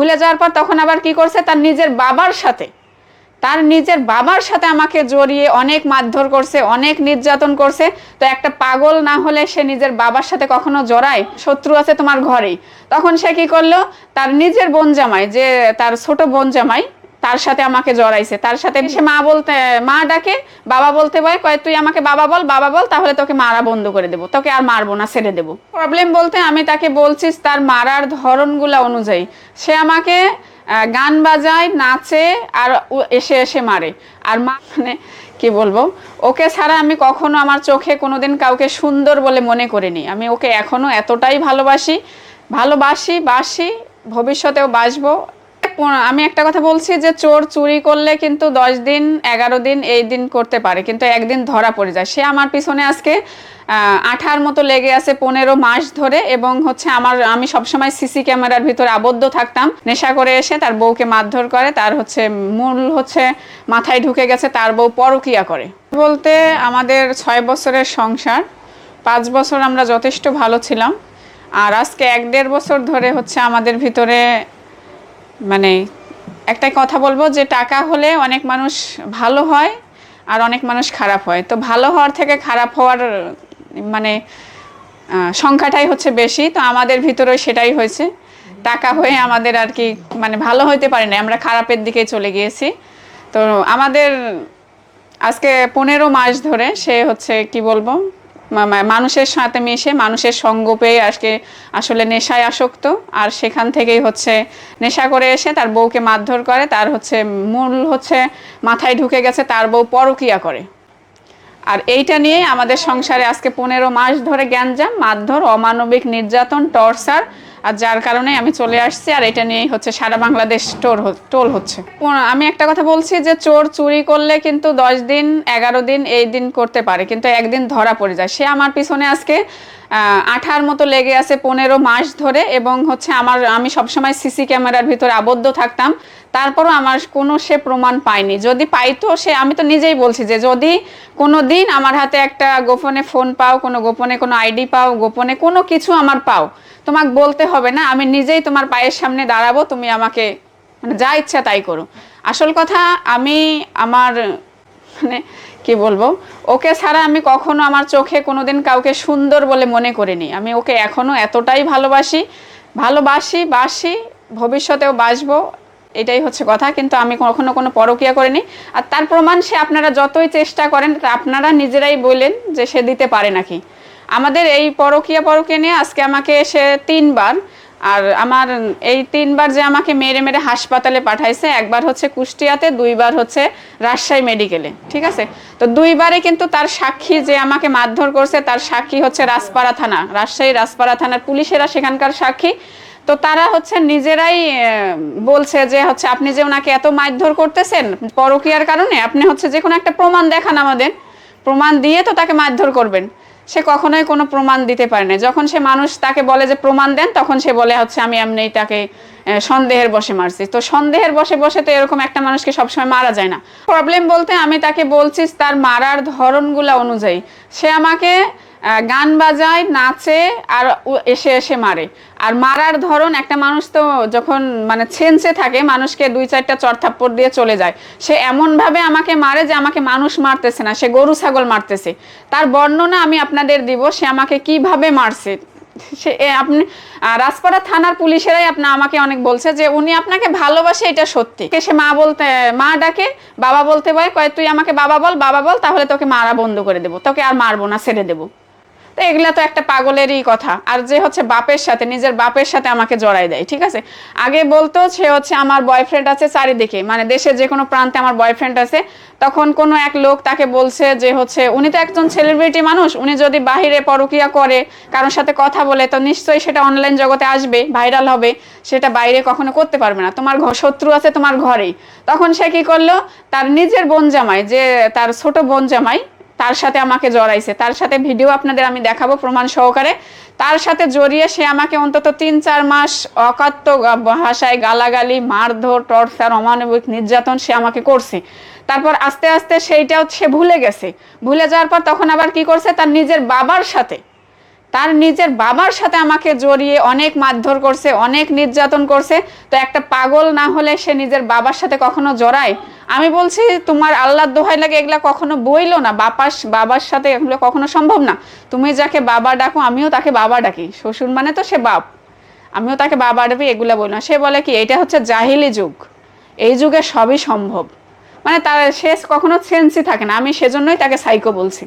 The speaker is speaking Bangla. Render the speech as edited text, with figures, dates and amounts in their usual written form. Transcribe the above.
ভুলে যাওয়ার পর তখন আবার কি করছে, তার নিজের বাবার সাথে আমাকে জড়িয়ে অনেক মারধর করছে, অনেক নির্যাতন করছে। তো একটা পাগল না হলে সে নিজের বাবার সাথে কখনো জড়ায়? শত্রু আছে তোমার ঘরেই। তখন সে কি করলো, তার নিজের বোন জামাই, যে তার ছোট বোন জামাই, তার সাথে আমাকে জড়াইছে। তার সাথে সে মা ডাকে, বাবা বলতে কয় তুই আমাকে বাবা বল, তাহলে তোকে মারা বন্ধ করে দেবো, তোকে আর মারবো না, ছেড়ে দেবো। প্রবলেম বলতে আমি তাকে বলছিস তার মারার ধরনগুলা অনুযায়ী সে আমাকে গান বাজায়, নাচে, আর এসে এসে মারে। আর মানে কি বলবো, ওকে ছাড়া আমি কখনো আমার চোখে কোনোদিন কাউকে সুন্দর বলে মনে করিনি। আমি ওকে এখনো এতটাই ভালোবাসি, ভবিষ্যতেও বাসবো। আমি একটা কথা বলছি যে চোর চুরি করলে কিন্তু 10 দিন 11 দিন এই দিন করতে পারে, কিন্তু একদিন ধরা পড়ে যায়। সে আমার পিছনে আজকে আঠার মতো লেগে আছে 15 মাস ধরে, এবং আমি সবসময় সিসি ক্যামেরার ভিতরে আবদ্ধ থাকতাম। নেশা করে এসে তার বউকে মারধর করে, তার মূল মাথায় ঢুকে গেছে, তার বউ পরকিয়া করে। বলতে আমাদের 6 বছরের সংসার, 5 বছর আমরা যথেষ্ট ভালো ছিলাম, আর আজকে 1-1.5 বছর ধরে আমাদের ভিতরে মানে একটাই কথা বলবো যে টাকা হলে অনেক মানুষ ভালো হয় আর অনেক মানুষ খারাপ হয়। তো ভালো হওয়ার থেকে খারাপ হওয়ার সংখ্যাটাই বেশি। তো আমাদের ভিতরে সেটাই হয়েছে, টাকা হয়ে আমাদের আর কি ভালো হইতে পারে না, আমরা খারাপের দিকে চলে গিয়েছি। তো আমাদের আজকে 15 মাস ধরে সে কি বলবো, মানুষের সাথে মিশে মানুষের সঙ্গ পেয়ে আজকে আসলে নেশায় আসক্ত। আর সেখান থেকেই নেশা করে এসে তার বউকে মারধর করে, তার মূল মাথায় ঢুকে গেছে, তার বউ পরকিয়া করে। আর এইটা নিয়ে আমাদের সংসারে আজকে 15 মাস ধরে গ্যাঞ্জাম, মারধর, অমানবিক নির্যাতন, টর্চার, আর যার কারণে আমি চলে আসছি। আর এটা নিয়েই সারা বাংলাদেশ টোল হচ্ছে। আমি একটা কথা বলছি যে চোর চুরি করলে কিন্তু 10 দিন 11 দিন এই দিন করতে পারে, কিন্তু একদিন ধরা পড়ে যায়। সে আমার পিছনে আজকে আঠার মতো লেগে আছে 15 মাস ধরে, এবং আমি সবসময় সিসি ক্যামেরার ভিতরে আবদ্ধ থাকতাম, তারপরও আমার কোনো সে প্রমাণ পায়নি। যদি পাইতো, আমি তো নিজেই বলছি যে যদি কোনো দিন আমার হাতে একটা গোপনে ফোন পাও, গোপনে কোনো আইডি পাও, গোপনে কোনো কিছু আমার পাও, তোমাকে বলতে হবে না, আমি নিজেই তোমার পায়ের সামনে দাঁড়াবো, তুমি আমাকে যা ইচ্ছা তাই করো। আসল কথা, আমি আমার কি বলবো, ওকে ছাড়া আমি কখনো আমার চোখে কোনোদিন কাউকে সুন্দর বলে মনে করিনি। আমি ওকে এখনো এতটাই ভালোবাসি, ভবিষ্যতেও বাসবো, এটাই কথা। কিন্তু আমি কখনো কোনো পরকিয়া করিনি। আর তার প্রমাণ সে আপনারা যতই চেষ্টা করেন, আপনারা নিজেরাই বলেন যে সে দিতে পারে নাকি। আমাদের এই পরকিয়া নিয়ে আজকে আমাকে সে 3 বার, আর আমার এই 3 বার যে আমাকে মেরে হাসপাতালে পাঠাইছে, একবার কুষ্টিয়াতে, 2 বার রাজশাহী মেডিকেলে, ঠিক আছে। তো 2 বারে কিন্তু তার সাক্ষী যে আমাকে মারধর করছে, তার সাক্ষী রাজপাড়া থানা, রাজশাহী রাজপাড়া থানার পুলিশেরা সেখানকার সাক্ষী। তো তারা নিজেরাই বলছে যে আপনি যে ওনাকে এত মারধর করতেছেন পরকিয়ার কারণে, আপনি যে কোনো একটা প্রমাণ দেখান, আমাদের প্রমাণ দিয়ে তো তাকে মারধর করবেন। সে কখনোই কোনো প্রমাণ দিতে পারে না। যখন সে মানুষ তাকে বলে যে প্রমাণ দেন, তখন সে বলে আমি এমনিই তাকে সন্দেহের বশে মারছি। তো সন্দেহের বসে তো এরকম একটা মানুষকে সবসময় মারা যায় না। প্রবলেম বলতে আমি তাকে বলছি তার মারার ধরনগুলা অনুযায়ী সে আমাকে গান বাজায়, নাচে, আর এসে এসে মারে। আর মারার ধরন, একটা মানুষ তো যখন ছেনসে থাকে, মানুষকে 2-4টা চড়থাপ্পড় দিয়ে চলে যায়, সে এমনভাবে আমাকে মারে যে আমাকে মানুষ মারতেছে না, সে গরু ছাগল মারতেছে। তার বর্ণনা আমি আপনাদের দিব, সে আমাকে কিভাবে মারছে। সে আপনি রাজপাড়া থানার পুলিশেরাই আমাকে অনেক বলছে যে উনি আপনাকে ভালোবাসে, এটা সত্যি। সে মা ডাকে, বাবা বলতে কয় তুই আমাকে বাবা বল, তাহলে তোকে মারা বন্ধ করে দেবো, তোকে আর মারবো না, ছেড়ে দেবো। তো এগুলা তো একটা পাগলেরই কথা। আর যে বাপের সাথে, নিজের বাপের সাথে আমাকে জড়াই দেয়, ঠিক আছে। আগে বলতো সে আমার বয়ফ্রেন্ড আছে চারিদিকে, দেশের যে কোনো প্রান্তে আমার বয়ফ্রেন্ড আছে। তখন কোনো এক লোক তাকে বলছে যে উনি তো একজন সেলিব্রিটি মানুষ, উনি যদি বাহিরে পরকিয়া করে, কারোর সাথে কথা বলে, তো নিশ্চয়ই সেটা অনলাইন জগতে আসবে, ভাইরাল হবে, সেটা বাইরে কখনো করতে পারবে না, তোমার শত্রু আছে তোমার ঘরেই। তখন সে কি করলো, তার নিজের বোন জামাই, যে তার ছোট বোন জামাই, তার সাথে আমাকে জড়াইছে। তার সাথে ভিডিও আপনাদের আমি দেখাবো প্রমাণ সহকারে। তার সাথে জড়িয়ে সে আমাকে অন্তত 3-4 মাস অকাত্য ভাষায় গালাগালি, মারধর, টর্চার, অমানবিক নির্যাতন সে আমাকে করছে। তারপর আস্তে আস্তে সেইটাও সে ভুলে গেছে। ভুলে যাওয়ার পর তখন আবার কি করছে, তার নিজের বাবার সাথে তার নিজের বাবার সাথে আমাকে জড়িয়ে অনেক মারধর করছে, অনেক নির্যাতন করছে। তো একটা পাগল না হলে সে নিজের বাবার সাথে কখনো জড়ায়? আমি বলছি তোমার আল্লাহর দোহাই লাগে এগুলা কখনো বইলো না, বাবার সাথে এগুলো কখনো সম্ভব না। তুমি যাকে বাবা ডাকো আমিও তাকে বাবা ডাকি, শ্বশুর মানে তো সে বাপ, আমিও তাকে বাবা ডাকি, এগুলা বলি না। সে বলে কি এটা হচ্ছে জাহিলি যুগ, এই যুগে সবই সম্ভব। মানে তার শেষ কখনো সেন্সই থাকে না। আমি সেজন্যই তাকে সাইকো বলছি।